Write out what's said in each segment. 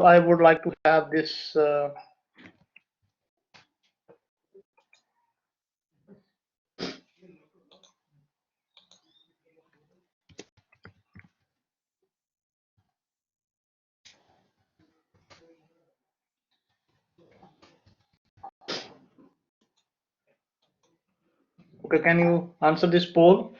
So I would like to have this okay, can you answer this poll?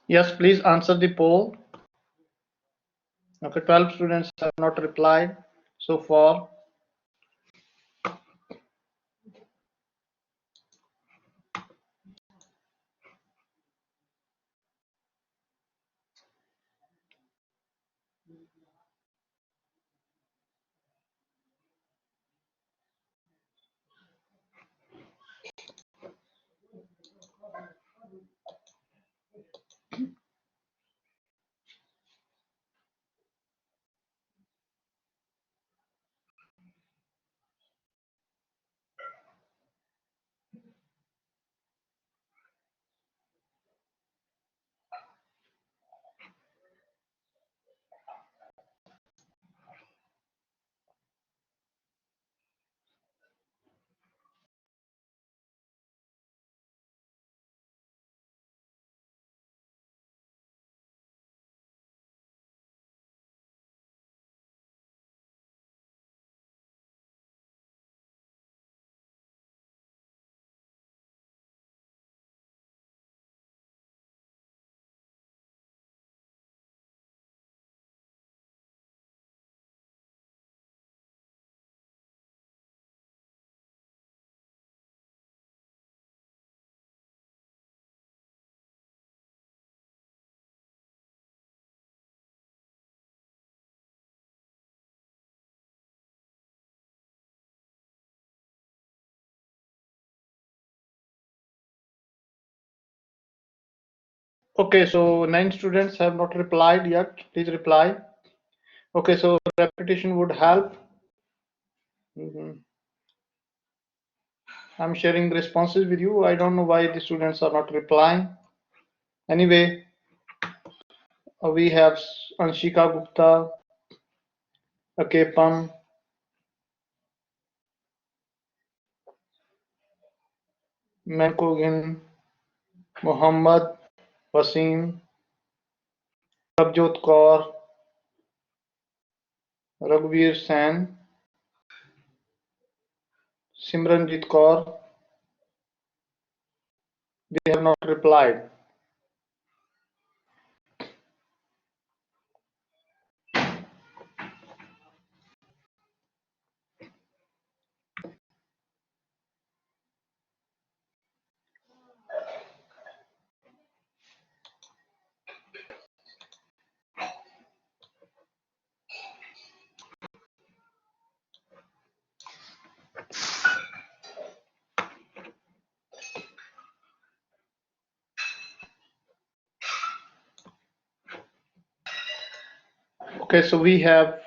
Yes, please answer the poll. Okay, 12 students have not replied so far. Okay, so 9 students have not replied yet. Please reply. Okay, so repetition would help. I'm sharing the responses with you. I don't know why the students are not replying. Anyway, we have Anshika Gupta, Akepan, Mankogin, Muhammad, Wasim, Prabjot Kaur, Raghuveer Sen, Simranjit Kaur. They have not replied. Okay, so we have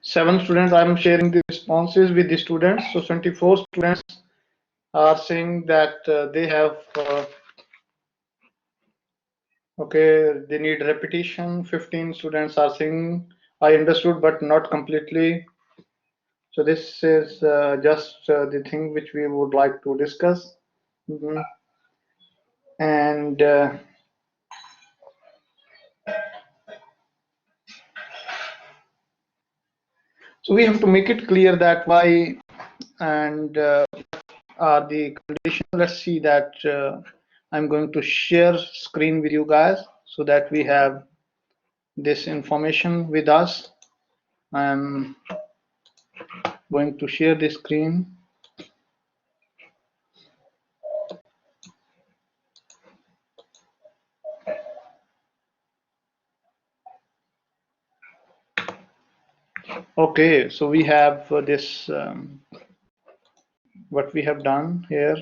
7 students. I'm sharing the responses with the students. So 24 students are saying that they have Okay, they need repetition. 15 students are saying I understood but not completely. So this is just the thing which we would like to discuss. Mhm. And so we have to make it clear that why and are the conditions. Let's see that I'm going to share screen with you guys so that we have this information with us. I'm going to share the screen. Okay, so we have this what we have done here.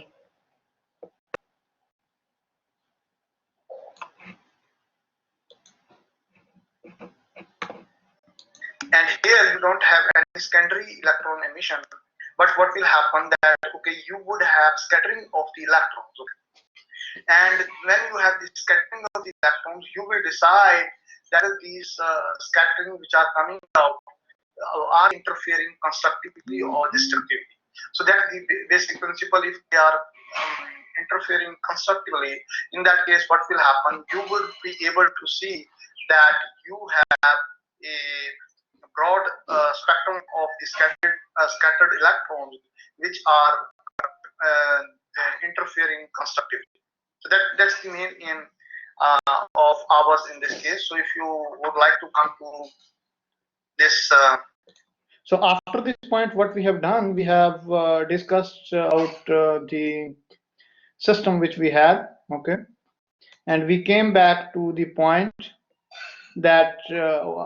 And here you don't have any secondary electron emission, but what will happen that okay, you would have scattering of the electrons. Okay? And when you have the scattering of the electrons, you will decide that these scattering which are coming out are interfering constructively or destructively. So that's the basic principle. If they are interfering constructively, in that case, what will happen? You will be able to see that you have a broad spectrum of the scattered electrons which are interfering constructively. So that's the main aim of ours in this case. So if you would like to come to this. So after this point, what we have done, we have discussed out the system which we had, okay, and we came back to the point that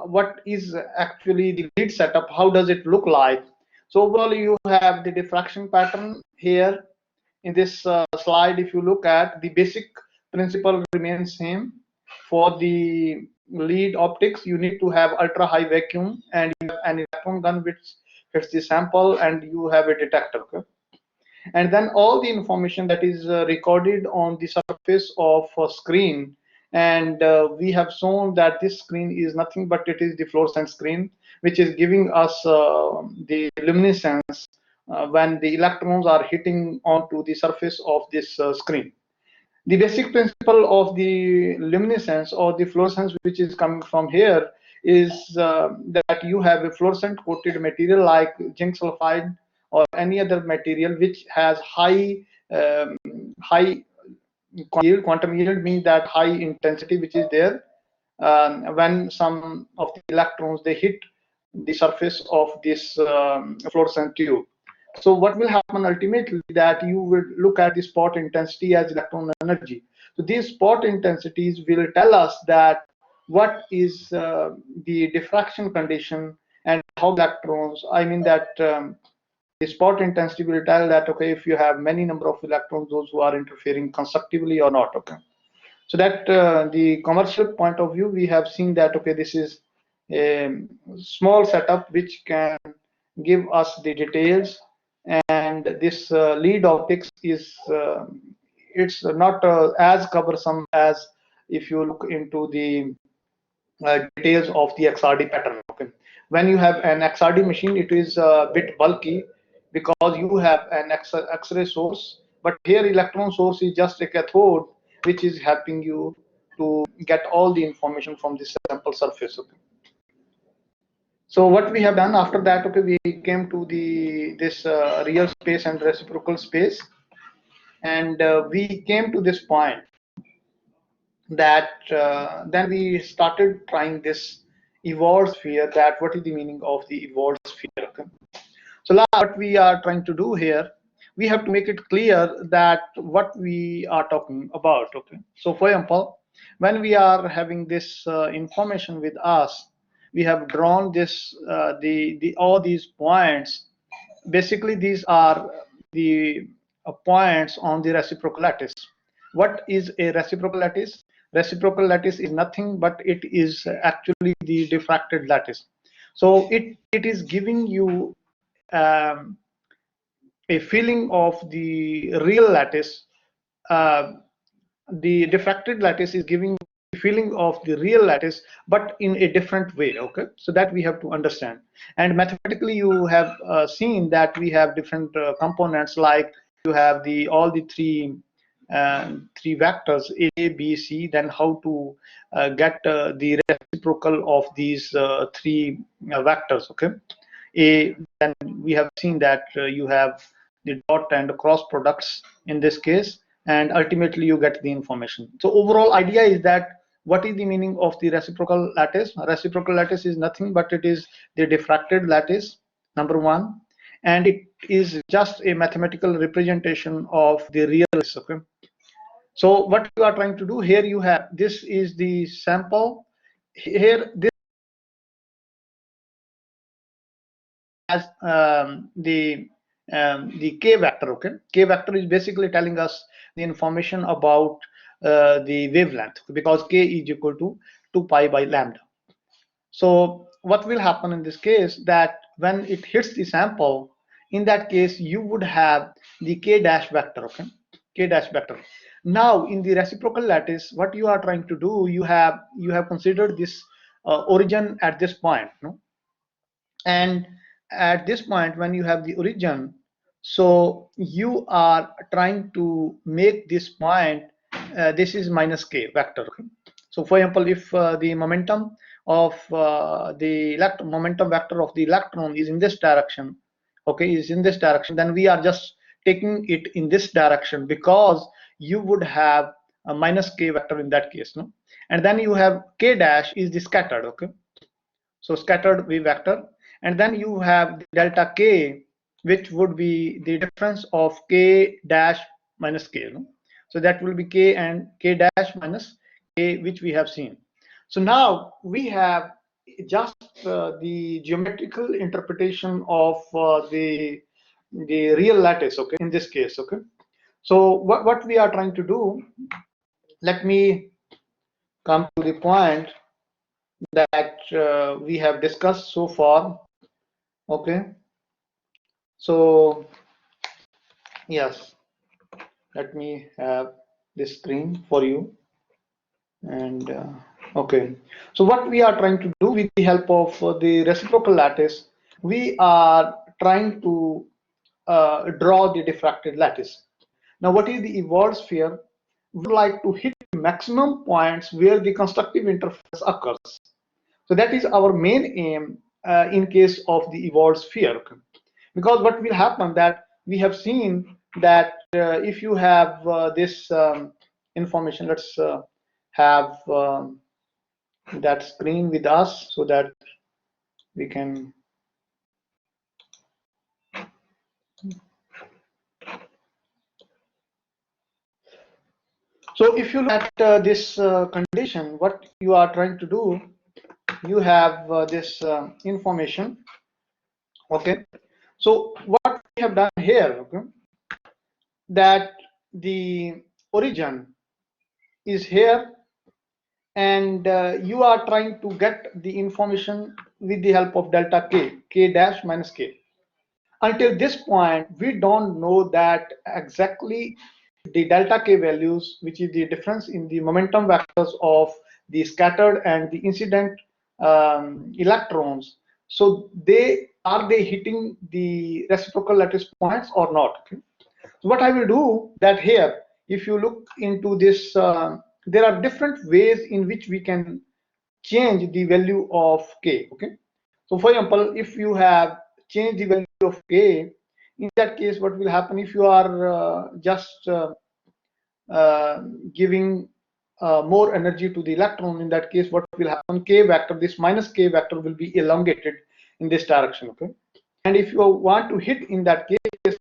what is actually the lead setup, how does it look like. So overall you have the diffraction pattern here in this slide. If you look at the basic principle remains same. For the lead optics, you need to have ultra high vacuum and you have an electron gun which hits the sample and you have a detector, okay? And then all the information that is recorded on the surface of a screen, and we have shown that this screen is nothing but it is the fluorescent screen which is giving us the luminescence when the electrons are hitting onto the surface of this screen. The basic principle of the luminescence or the fluorescence which is coming from here is that you have a fluorescent coated material like zinc sulfide or any other material which has um, high yield. Quantum yield means that high intensity which is there when some of the electrons they hit the surface of this fluorescent tube. So what will happen ultimately that you will look at the spot intensity as electron energy. So these spot intensities will tell us that what is the diffraction condition and how electrons, I mean that the spot intensity will tell that okay, if you have many number of electrons, those who are interfering constructively or not, okay. So that the commercial point of view, we have seen that okay, this is a small setup which can give us the details, and this lead optics is it's not as cumbersome as if you look into the details of the XRD pattern. Okay, when you have an XRD machine, it is a bit bulky because you have an X-ray source, but here electron source is just a cathode which is helping you to get all the information from the sample surface. Okay. So what we have done after that, okay, we came to the this real space and reciprocal space, and we came to this point that then we started trying this evolved sphere. That what is the meaning of the evolved sphere? Okay. So now what we are trying to do here, we have to make it clear that what we are talking about. Okay. So for example, when we are having this information with us, we have drawn this the all these points. Basically, these are the points on the reciprocal lattice. What is a reciprocal lattice? Reciprocal lattice is nothing but it is actually the diffracted lattice. So it is giving you um, a feeling of the real lattice. Uh, the diffracted lattice is giving the feeling of the real lattice, but in a different way. Okay, so that we have to understand. And mathematically, you have seen that we have different components, like you have the all the three vectors A, B, C. Then how to get the reciprocal of these three vectors. Okay, then we have seen that you have the dot and cross products in this case, and ultimately you get the information. So overall idea is that what is the meaning of the reciprocal lattice? Reciprocal lattice is nothing but it is the diffracted lattice, number one, and it is just a mathematical representation of the real lattice. Okay, so what you are trying to do here, you have this is the sample here. This as the k vector. Okay, k vector is basically telling us the information about the wavelength, because k is equal to 2 pi by lambda. So what will happen in this case, that when it hits the sample, in that case you would have the k dash vector. Okay, k dash vector. Now in the reciprocal lattice, what you are trying to do, you have considered this origin at this point, no? And at this point, when you have the origin, so you are trying to make this point, this is minus k vector. Okay? So for example, if the momentum of the momentum vector of the electron is in this direction, okay, is in this direction, then we are just taking it in this direction, because you would have a minus k vector in that case, no? And then you have k dash is the scattered. Okay, so scattered wave vector, and then you have the delta k, which would be the difference of k dash minus k, no? So that will be k and k dash minus k, which we have seen. So now we have just the geometrical interpretation of the real lattice. Okay, in this case. Okay, so what we are trying to do, let me come to the point that we have discussed so far. Okay, so yes, let me have this screen for you. And okay, so what we are trying to do with the help of the reciprocal lattice, we are trying to draw the diffracted lattice. Now what is the evolved sphere? We would like to hit maximum points where the constructive interference occurs. So that is our main aim in case of the evolved sphere. Because what will happen, that we have seen that if you have this information, let's have that screen with us so that we can. So if you look at this condition, what you are trying to do, you have this information. Okay, so what we have done here, okay, that the origin is here, and you are trying to get the information with the help of delta k, k dash minus k. Until this point, we don't know that exactly the delta k values, which is the difference in the momentum vectors of the scattered and the incident electrons. So are they hitting the reciprocal lattice points or not? Okay? So what I will do, that here, if you look into this, there are different ways in which we can change the value of k. Okay, so for example, if you have changed the value of k, in that case, what will happen, if you are just giving more energy to the electron, in that case, what will happen, k vector, this minus k vector will be elongated in this direction. Okay, and if you want to hit in that case,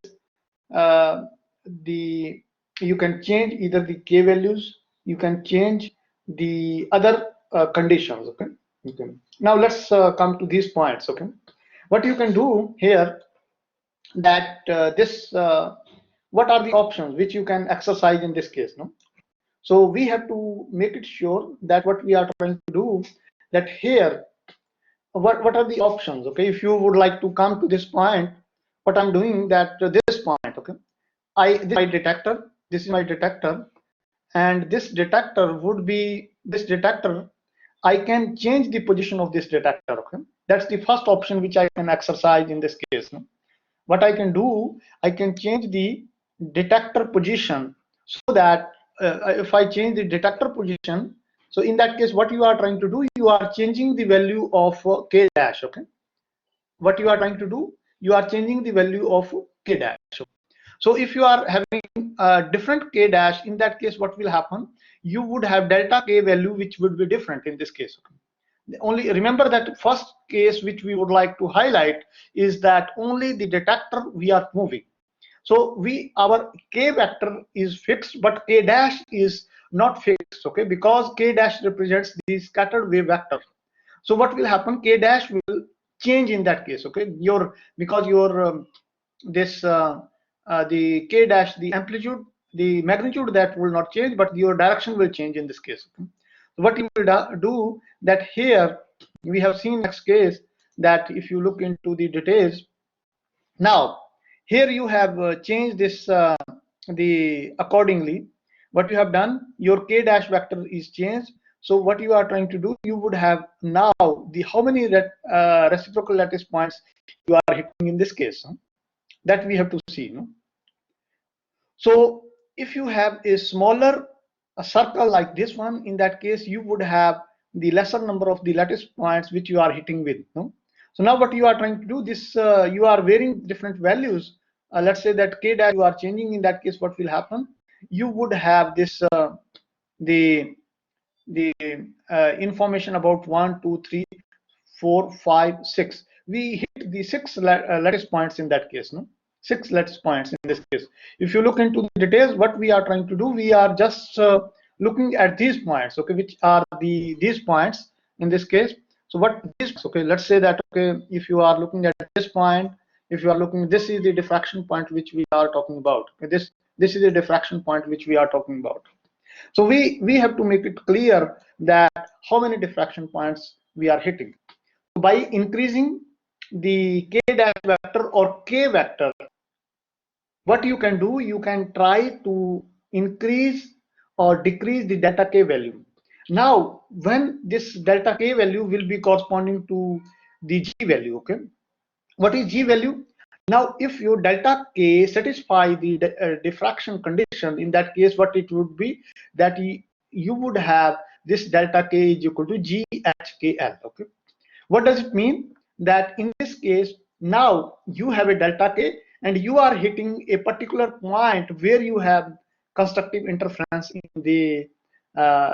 you can change either the k values, you can change the other conditions. Okay, now let's come to these points. Okay, what you can do here, that what are the options which you can exercise in this case, no? So we have to make it sure that what we are trying to do, that here, what are the options? Okay, if you would like to come to this point, what I'm doing, that this point. Okay, this is my detector, and this detector would be this detector, I can change the position of this detector. Okay, that's the first option which I can exercise in this case. No? What I can do, I can change the detector position so that if I change the detector position, so in that case, what you are trying to do, you are changing the value of k dash. Okay, what you are trying to do, you are changing the value of k dash. So if you are having a different k dash, in that case, what will happen? You would have delta k value, which would be different in this case. Only remember that first case which we would like to highlight is that only the detector we are moving. So our k vector is fixed, but k dash is not fixed. Okay, because k dash represents the scattered wave vector. So what will happen? K dash will change in that case. Okay, because your this the k dash, the amplitude, the magnitude, that will not change, but your direction will change in this case. Okay? So what you will do that here we have seen next case that if you look into the details, now here you have changed this the accordingly. What you have done, your k dash vector is changed. So what you are trying to do, you would have now the how many reciprocal lattice points you are hitting in this case. Huh? That we have to see. No? So if you have a smaller circle like this one, in that case you would have the lesser number of the lattice points which you are hitting with. No? So now what you are trying to do, this you are varying different values. Let's say that k dash you are changing. In that case, what will happen? You would have this the information about 1, 2, 3, 4, 5, 6. We hit the 6 lattice points in that case. No, 6 lattice points in this case. If you look into the details, what we are trying to do, we are just looking at these points. Okay, which are these points in this case. So what these? Okay, let's say that okay, if you are looking at this point, if you are looking, this is the diffraction point which we are talking about. Okay, this is the diffraction point which we are talking about. So we have to make it clear that how many diffraction points we are hitting. By increasing the k dash vector or k vector, what you can do, you can try to increase or decrease the delta k value. Now, when this delta k value will be corresponding to the g value, okay? What is g value? Now, if your delta k satisfy the diffraction condition, in that case, what it would be that you would have this delta k is equal to GHKL. Okay, what does it mean? That in this case, now you have a delta k and you are hitting a particular point where you have constructive interference in the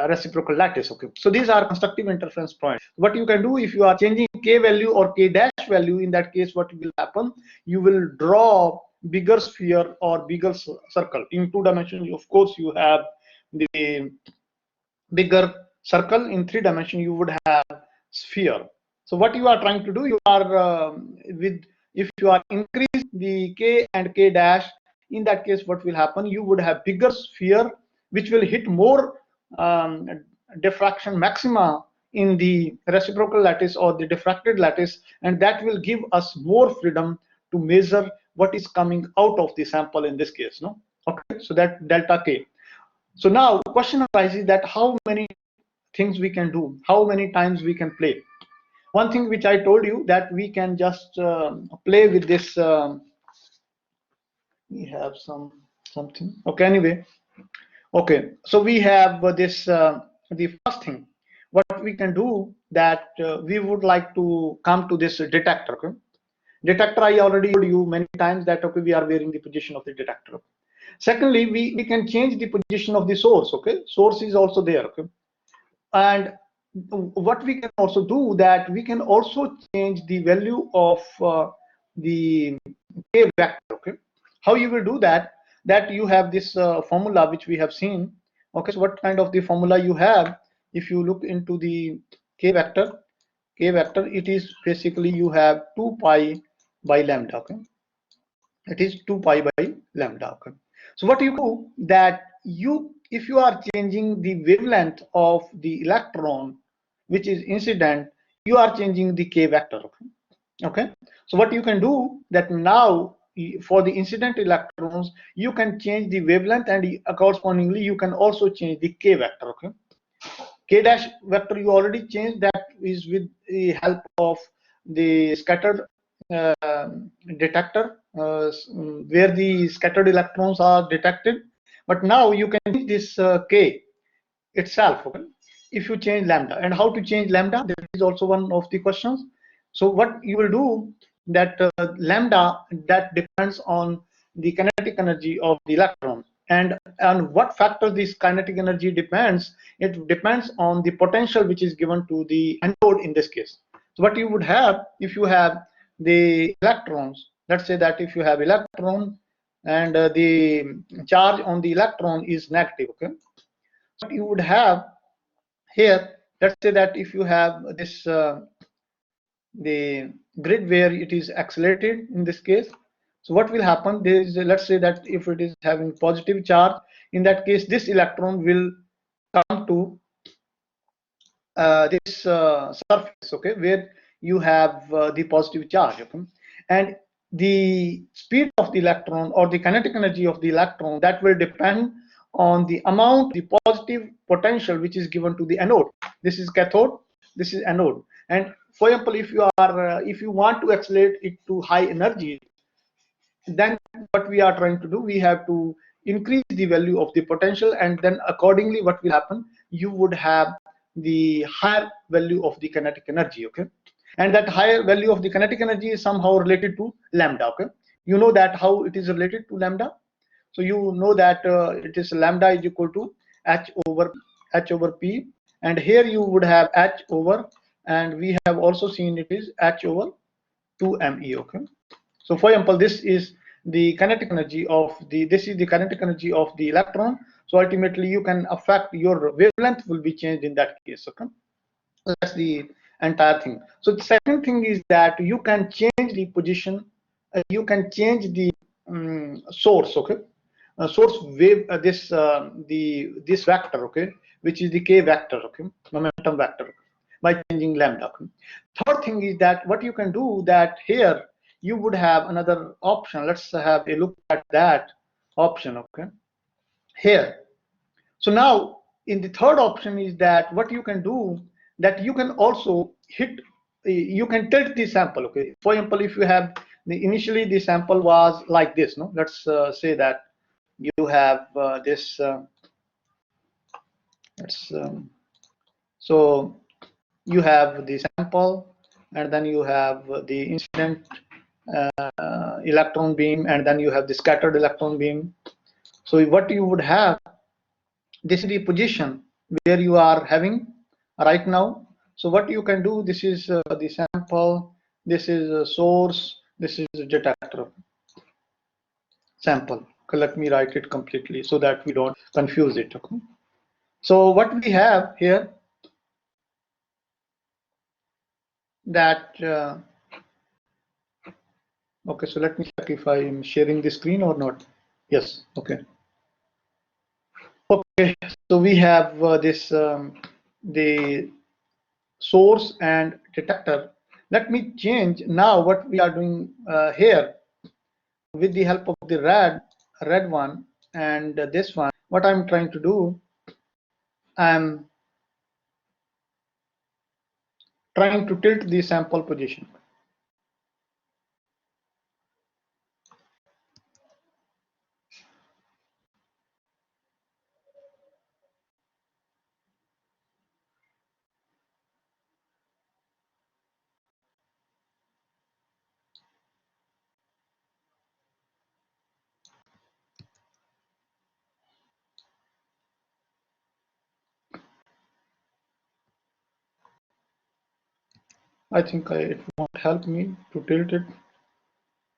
reciprocal lattice. Okay, so these are constructive interference points. What you can do, if you are changing k value or k dash value, in that case what will happen, you will draw bigger sphere or bigger circle. In 2 dimensions, of course, you have the bigger circle. In 3 dimensions, you would have sphere. So what you are trying to do, you are if you are increase the k and k dash, in that case what will happen, you would have bigger sphere which will hit more diffraction maxima in the reciprocal lattice or the diffracted lattice, and that will give us more freedom to measure what is coming out of the sample in this case. No, okay, so that delta k. So now the question arises that how many things we can do, how many times we can play. One thing which I told you, that we can just play with this. We have something. Okay, anyway. Okay, so we have this the first thing. What we can do, that we would like to come to this detector. Okay? Detector, I already told you many times that okay, we are varying the position of the detector. Secondly, we can change the position of the source. Okay, source is also there. Okay, and what we can also do, that we can also change the value of the k vector. Okay, how you will do that? That you have this formula which we have seen. Okay, so what kind of the formula you have? If you look into the k vector, it is basically you have 2 pi by lambda. Okay, it is 2 pi by lambda. Okay, so what you do, that if you are changing the wavelength of the electron which is incident, you are changing the k vector. Okay, okay, so what you can do, that now for the incident electrons you can change the wavelength, and correspondingly you can also change the k vector. Okay, K dash vector you already changed, that is with the help of the scattered detector, where the scattered electrons are detected. But now you can change this K itself, okay, if you change lambda. And how to change lambda, that is also one of the questions. So what you will do, that lambda, that depends on the kinetic energy of the electron. And on what factor this kinetic energy depends, it depends on the potential which is given to the anode in this case. So what you would have, if you have the electrons, let's say that if you have electron and the charge on the electron is negative, okay, what you would have here, let's say that if you have this the grid where it is accelerated in this case, so what will happen, there is, let's say that if it is having positive charge, in that case this electron will come to this surface, okay, where you have the positive charge, okay, and the speed of the electron or the kinetic energy of the electron, that will depend on the amount, the positive potential which is given to the anode. This is cathode, this is anode. And for example, if you are if you want to accelerate it to high energy, then what we are trying to do, we have to increase the value of the potential, and then accordingly what will happen, you would have the higher value of the kinetic energy, okay, and that higher value of the kinetic energy is somehow related to lambda, okay. You know that how it is related to lambda. So you know that it is lambda is equal to h over p, and here you would have h over, and we have also seen it is h over 2me, okay. So for example, this is the kinetic energy of the, this is the kinetic energy of the electron. So ultimately you can affect, your wavelength will be changed in that case, okay. That's the entire thing. So the second thing is that you can change the position, you can change the source, okay, source wave, this vector, okay, which is the k vector, okay, momentum vector, by changing lambda, okay. Third thing is that what you can do, that here you would have another option. Let's have a look at that option, okay, here. So now in the third option is that what you can do, that you can also hit, you can tilt the sample, okay. For example, if you have the, initially the sample was like this, no, let's say that you have this let's so you have the sample, and then you have the incident electron beam, and then you have the scattered electron beam. So what you would have, this is the position where you are having right now. So what you can do, this is the sample, this is a source, this is a detector sample. Okay, let me write it completely so that we don't confuse it, okay. So what we have here, that okay, so let me check if I am sharing the screen or not. Yes, okay. Okay, so we have this the source and detector. Let me change now what we are doing here with the help of the red one and this one. What I'm trying to do, I'm trying to tilt the sample position. I think it won't help me to tilt it.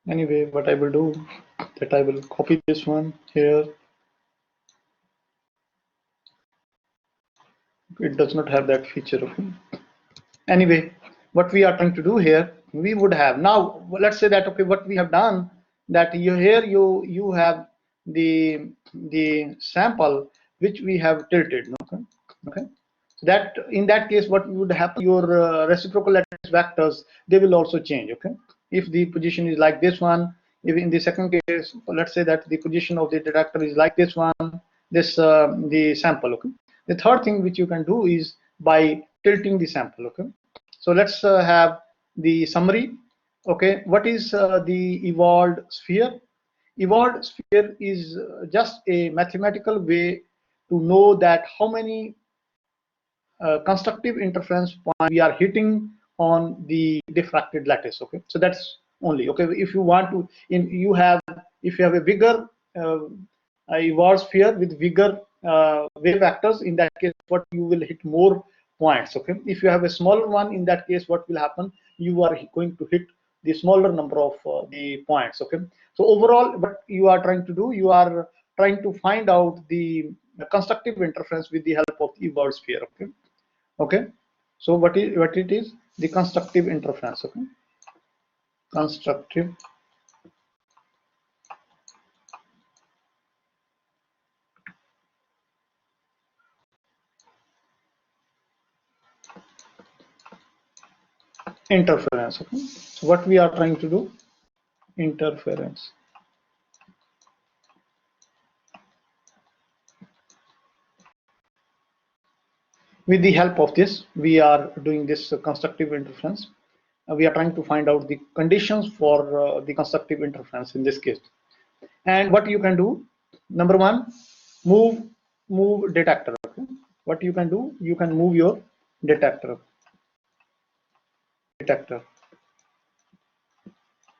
Anyway, what I will do, that I will copy this one here. It does not have that feature, okay. Anyway, what we are trying to do here, we would have now, let's say that, okay, what we have done, that you here you have the sample which we have tilted, okay, okay. That in that case, what would happen, your reciprocal lattice vectors, they will also change, okay. If the position is like this one, if in the second case, let's say that the position of the detector is like this one, this the sample, okay. The third thing which you can do is by tilting the sample. Okay, so let's have the summary. Okay, what is the evolved sphere? Evolved sphere is just a mathematical way to know that how many constructive interference point we are hitting on the diffracted lattice. Okay, so that's only. Okay, if you want to, if you have a bigger evolved sphere with bigger wave vectors, in that case what you will hit more points. Okay, if you have a smaller one, in that case what will happen, you are going to hit the smaller number of the points. Okay, so overall what you are trying to do, you are trying to find out the constructive interference with the help of the evolved sphere. Okay, okay, so what it is, the constructive interference. Okay, constructive interference. Okay, so what we are trying to do, interference. With the help of this, we are doing this constructive interference. We are trying to find out the conditions for the constructive interference in this case. And what you can do, number one, move detector. Okay? What you can do, you can move your detector.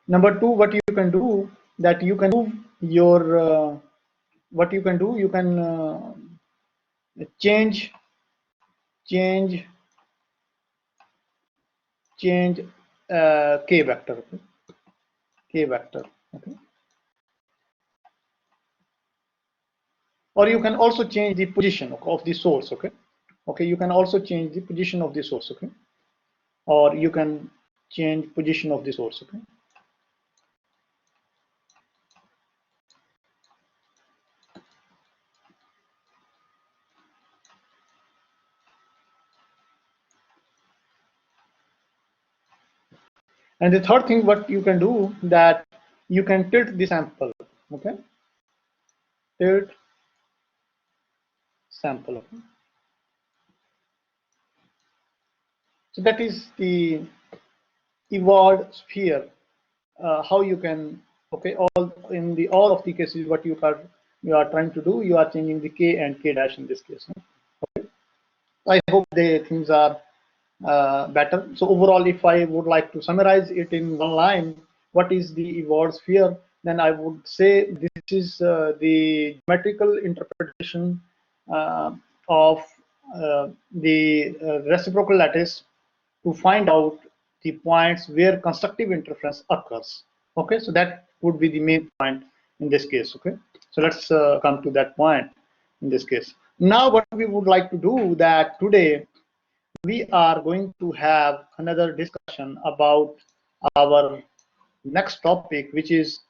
Number two, what you can do, that you can move your what you can do, you can change k vector. Okay? K vector. Okay, or you can also change the position of the source. Okay, okay, you can also change the position of the source. Okay, or you can change position of the source. Okay, and the third thing what you can do, that you can tilt the sample. Okay, tilt sample. Okay, so that is the evolved sphere. How you can, okay, all of the cases what you are trying to do, you are changing the k and k dash in this case. Okay, I hope the things are better. So overall, if I would like to summarize it in one line, what is the evolved sphere, then I would say this is the geometrical interpretation of the reciprocal lattice to find out the points where constructive interference occurs. Okay, so that would be the main point in this case. Okay, so let's come to that point in this case. Now what we would like to do, that today we are going to have another discussion about our next topic, which is,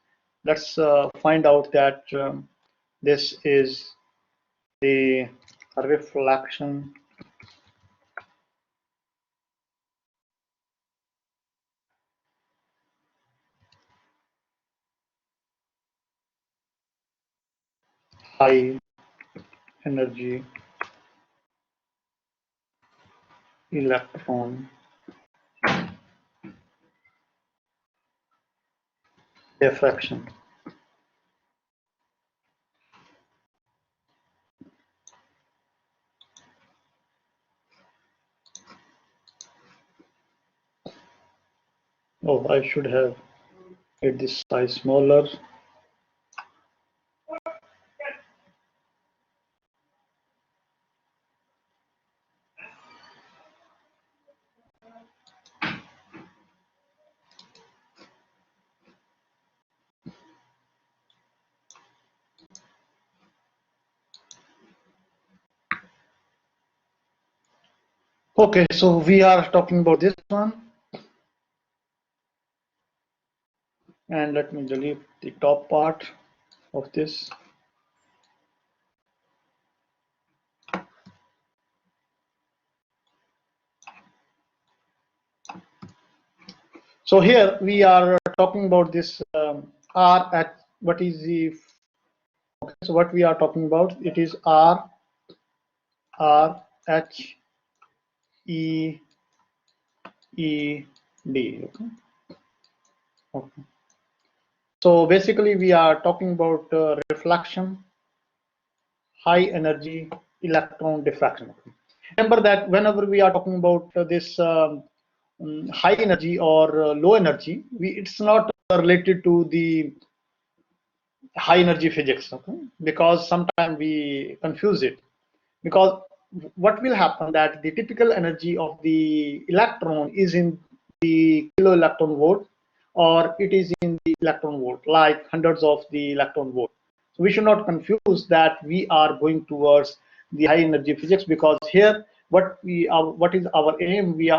let's find out that this is the reflection high energy electron diffraction. Oh, I should have made this size smaller. Okay, so we are talking about this one, and let me delete the top part of this. So here we are talking about this R at what is the, okay, so what we are talking about, it is R H RHEED. Okay. Okay. So basically, we are talking about reflection, high energy electron diffraction. Okay. Remember that whenever we are talking about this high energy or low energy, it's not related to the high energy physics, okay? Because sometimes we confuse it. Because what will happen that the typical energy of the electron is in the kilo electron volt, or it is in the electron volt, like hundreds of the electron volt. So we should not confuse that we are going towards the high energy physics, because here what is our aim? We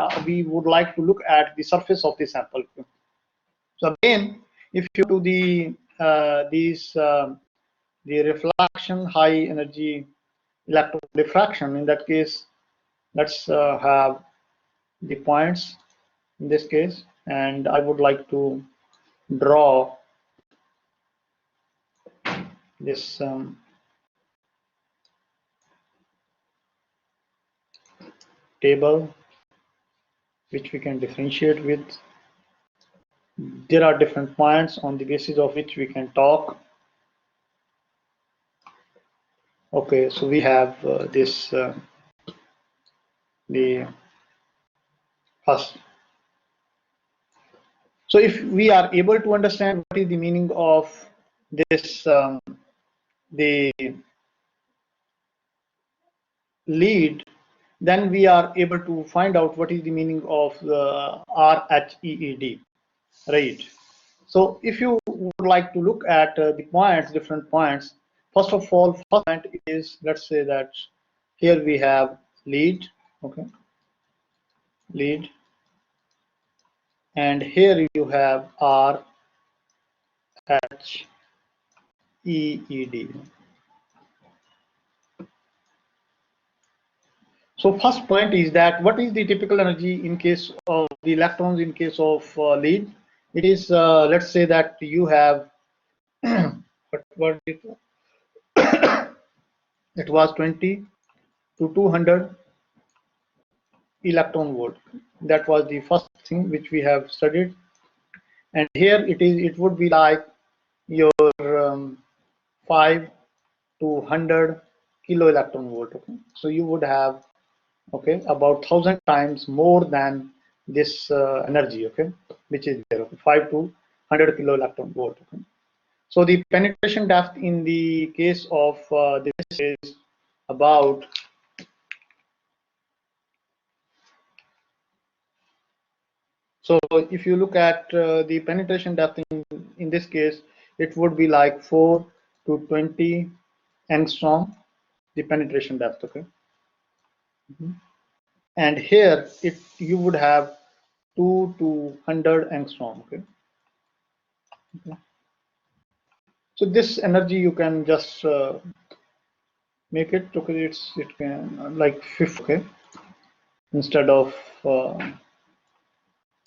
would like to look at the surface of the sample. So again, if you do the reflection, high energy electron diffraction, in that case, let's have the points in this case, and I would like to draw this table which we can differentiate with. There are different points on the basis of which we can talk. Okay, so we have the first. So if we are able to understand what is the meaning of this, the lead, then we are able to find out what is the meaning of the RHEED, right? So if you would like to look at the points, different points, first of all, first point is, let's say that here we have lead, okay, lead, and here you have RHEED. So first point is that what is the typical energy in case of the electrons in case of lead? It is, let's say that you have, what it was 20 to 200 electron volt. That was the first thing which we have studied. And here it would be like your 5 to 100 kilo electron volt. Okay? So you would have, okay, about 1,000 times more than this energy, okay, which is there, okay, 5 to 100 kilo electron volt. Okay. So the penetration depth in the case of this is about so if you look at the penetration depth in this case, it would be like 4 to 20 angstrom, the penetration depth, okay. And here you would have 2 to 100 angstrom, okay. So this energy you can just make it, okay, it can like 50, okay, instead of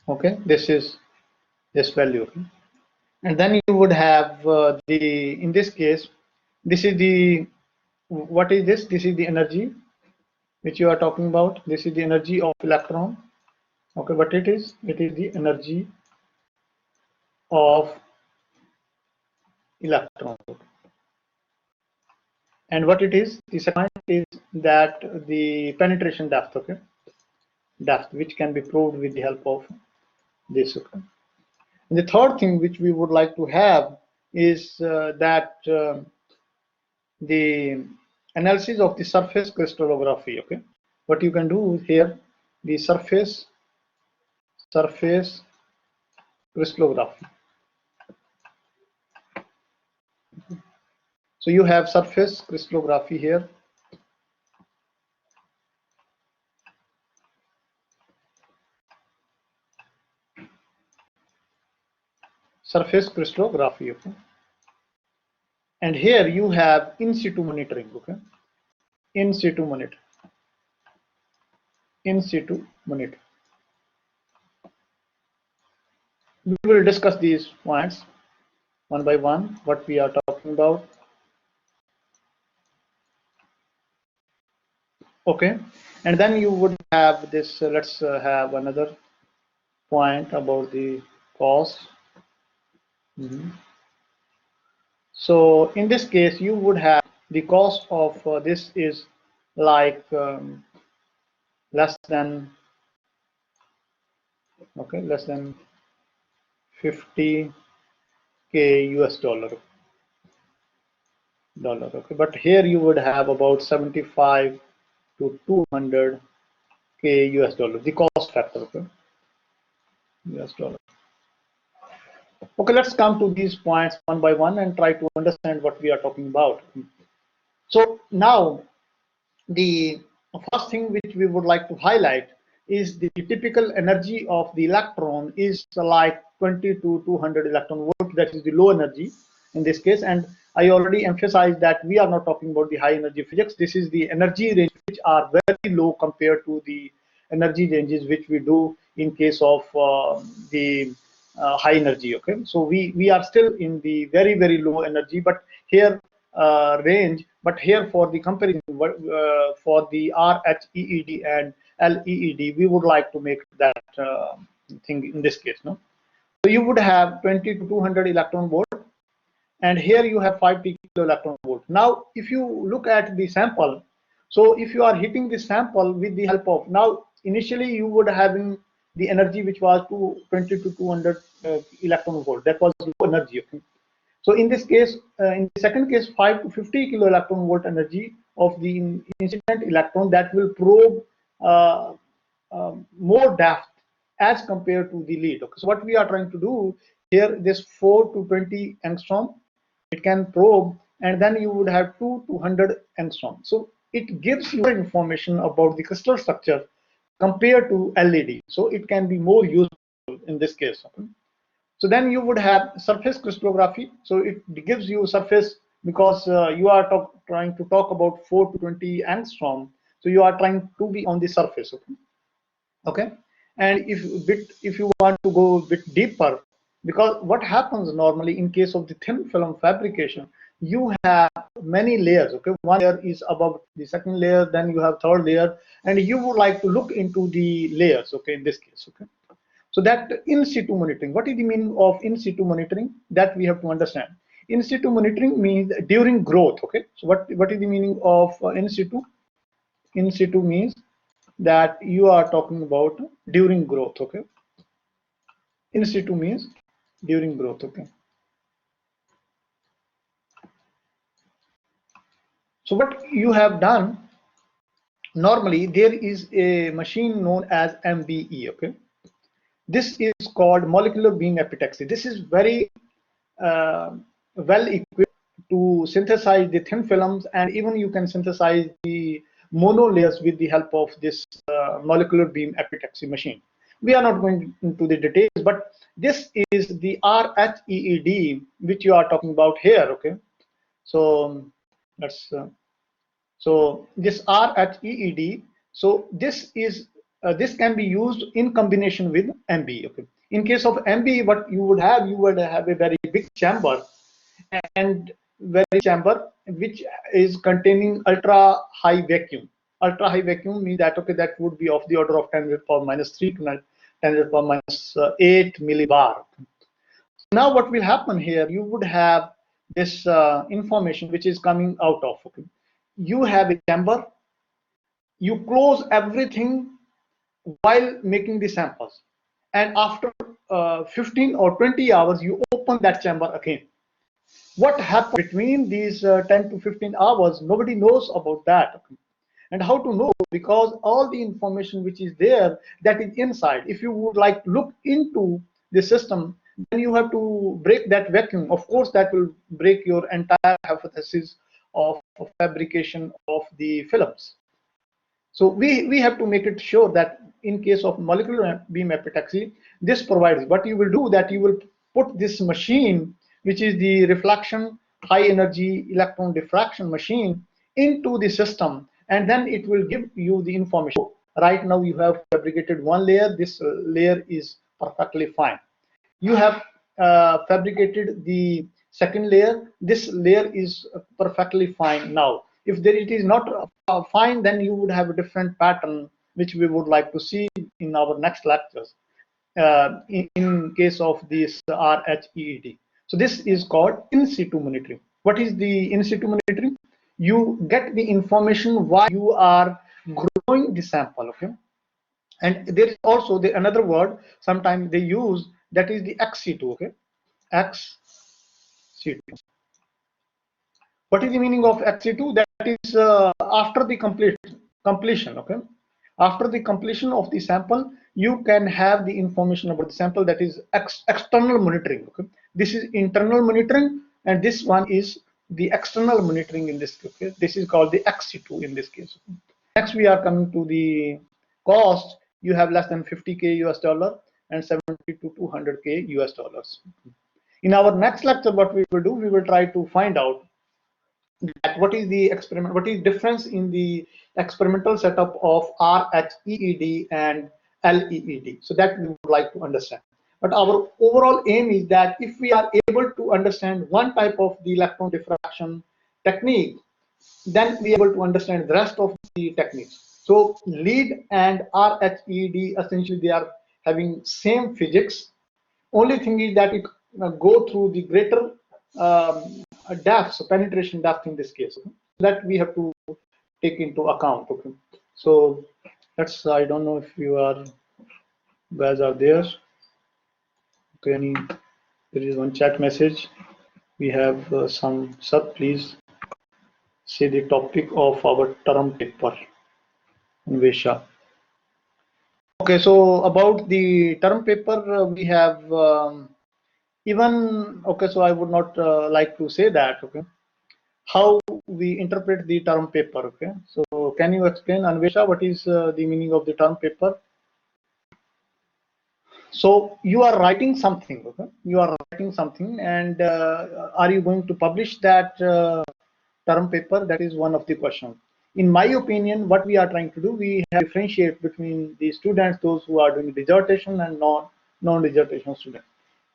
okay, this is this value, okay? And then you would have in this case, this is the, what is this? This is the energy which you are talking about. This is the energy of electron, okay, but it is the energy of electron. And what it is, the second is that the penetration depth, okay, depth, which can be proved with the help of this, okay. And the third thing which we would like to have is that the analysis of the surface crystallography, okay. What you can do here, the surface crystallography. So you have surface crystallography here. Surface crystallography, okay. And here you have in situ monitoring, okay. In situ monitor. In situ monitor. We will discuss these points one by one, what we are talking about. Okay, and then you would have this, let's have another point about the cost. So in this case, you would have the cost of this is like less than, okay, less than 50k US dollar, okay, but here you would have about 75 to 200k US dollar, the cost factor, okay, US dollar. Okay, let's come to these points one by one and try to understand what we are talking about. So now the first thing which we would like to highlight is the typical energy of the electron is like 20 to 200 electron volt. That is the low energy in this case, and I already emphasized that we are not talking about the high energy physics. This is the energy range which are very low compared to the energy ranges which we do in case of the high energy. Okay, so we are still in the very low energy, but here range, but here for the comparison for the RHEED and LEED, we would like to make that thing in this case. No, so you would have 20 to 200 electron volt, and here you have 50 kilo electron volt. Now, if you look at the sample, so if you are hitting the sample with the help of, now initially you would having the energy which was 20 to 200 electron volt. That was low energy. Okay? So in this case, in the second case, 5 to 50 kilo electron volt energy of the incident electron that will probe more depth as compared to the lead. Okay, so what we are trying to do here, this 4 to 20 angstrom, it can probe, and then you would have 2 to 100 angstrom. So it gives you information about the crystal structure compared to LED. So it can be more useful in this case. Okay? So then you would have surface crystallography. So it gives you surface because you are trying to talk about 4 to 20 angstrom. So you are trying to be on the surface. Okay. Okay. And if you want to go a bit deeper, because what happens normally in case of the thin film fabrication, you have many layers. Okay, one layer is above the second layer, then you have third layer, and you would like to look into the layers. Okay, in this case. Okay. So that in situ monitoring, what is the meaning of in situ monitoring? That we have to understand. In situ monitoring means during growth. Okay. So what is the meaning of in situ? In situ means that you are talking about during growth. Okay. In situ means during growth. Okay. So what you have done, normally there is a machine known as MBE. Okay. This is called molecular beam epitaxy. This is very well equipped to synthesize the thin films, and even you can synthesize the mono layers with the help of this molecular beam epitaxy machine. We are not going into the details, but this is the RHEED which you are talking about here. Okay, so let's so this RHEED, so this is this can be used in combination with MBE. Okay, in case of MBE, what you would have a very big chamber, and very chamber which is containing ultra high vacuum. Ultra high vacuum means that, okay, that would be of the order of 10 to the power minus 3 to 10 to the power minus 8 millibar. Now what will happen here, you would have this information which is coming out of, okay, you have a chamber, you close everything while making the samples, and after 15 or 20 hours you open that chamber again. What happened between these 10 to 15 hours, nobody knows about that. And how to know? Because all the information which is there, that is inside. If you would like to look into the system, then you have to break that vacuum. Of course, that will break your entire hypothesis of fabrication of the films. So we have to make it sure that in case of molecular beam epitaxy, this provides. What you will do, that you will put this machine, which is the reflection high energy electron diffraction machine, into the system, and then it will give you the information. Right now you have fabricated one layer, this layer is perfectly fine. You have fabricated the second layer, this layer is perfectly fine. Now if there it is not fine, then you would have a different pattern which we would like to see in our next lectures in case of this RHEED. So this is called in situ monitoring. What is the in situ monitoring? You get the information while you are growing the sample, okay? And there is also another word sometimes they use, that is the ex situ, okay? Ex situ. What is the meaning of ex situ? That is after the completion, okay? After the completion of the sample, you can have the information about the sample, that is external monitoring, okay? This is internal monitoring, and this one is the external monitoring in this case, okay? This is called the ex situ in this case. Next, we are coming to the cost. You have less than 50K US dollar and 70 to 200K US dollars. In our next lecture, what we will do, we will try to find out that what is the experiment, what is difference in the experimental setup of RHEED and LEED. So that we would like to understand. But our overall aim is that if we are able to understand one type of the electron diffraction technique, then we are able to understand the rest of the techniques. So LEED and RHEED, essentially they are having same physics. Only thing is that it go through the greater depths, penetration depth in this case. Okay? That we have to take into account. Okay, so that's, I don't know if you are guys are there. Okay, there is one chat message. We have some sub. Please say the topic of our term paper, Anvesha. Okay, so about the term paper, we have even, okay, so I would not like to say that, okay, how we interpret the term paper, okay. So can you explain, Anvesha, what is the meaning of the term paper? So you are writing something, okay, you are writing something, and are you going to publish that term paper? That is one of the questions. In my opinion, what we are trying to do, we have differentiate between the students, those who are doing dissertation and non-dissertation students.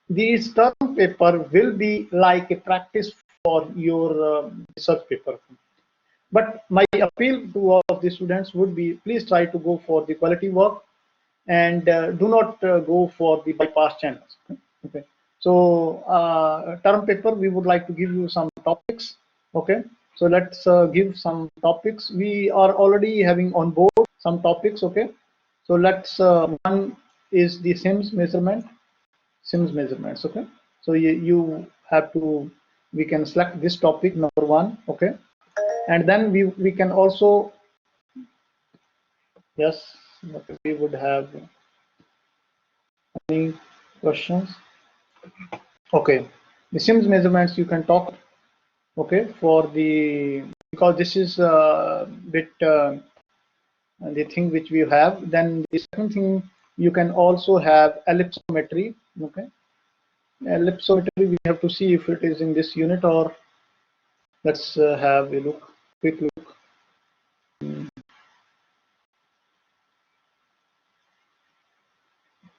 This term paper will be like a practice for your research paper. But my appeal to all of the students would be, please try to go for the quality work, and do not go for the bypass channels. Okay. So term paper, we would like to give you some topics. Okay. So let's give some topics. We are already having on board some topics. Okay. So let's one is the Sims measurement. Sims measurements. Okay. So you have to, we can select this topic number one. Okay. And then we can also, yes, we would have any questions. Okay, the Sims measurements you can talk. Okay, for the, because this is a bit the thing which we have. Then the second thing, you can also have ellipsometry. Okay, ellipsometry, we have to see if it is in this unit, or let's have a look, quick look.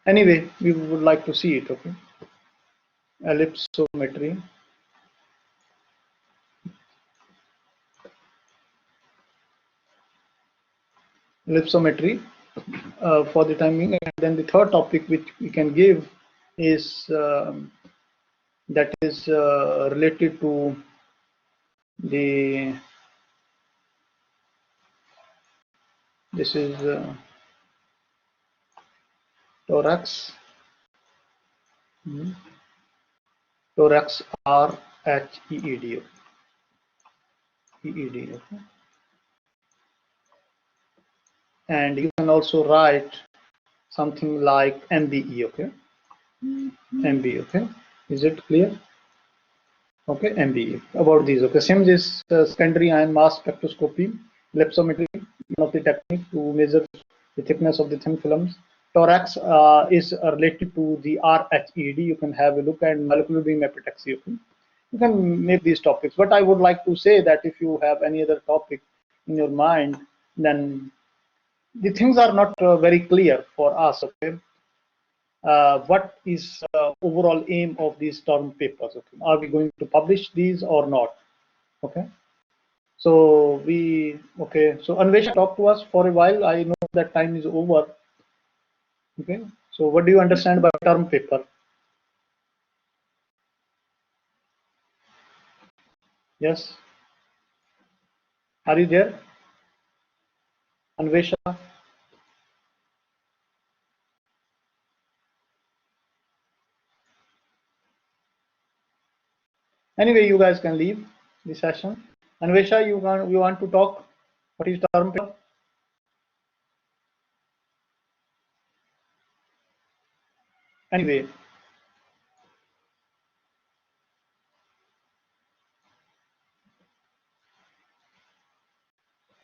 Anyway, we would like to see it. Okay, ellipsometry. Ellipsometry for the timing. And then the third topic which we can give is that is related to the, this is thorax, thorax RHEED, EED, okay. And you can also write something like MBE, okay, MBE, okay, is it clear? Okay, MBE about these. Okay, SIMS is secondary ion mass spectroscopy, ellipsometry, one of the technique to measure the thickness of the thin films. Thorax is related to the RHEED. You can have a look at molecular beam epitaxy. Okay? You can make these topics, but I would like to say that if you have any other topic in your mind, then the things are not very clear for us. Okay, what is overall aim of these term papers? Okay, are we going to publish these or not? Okay, so we, okay, so Anvesha, talk to us for a while. I know that time is over. Okay, so what do you understand by term paper? Yes, are you there, Anvesha? Anyway, you guys can leave the session. Anvesha, you want to talk? What is term paper? Anyway,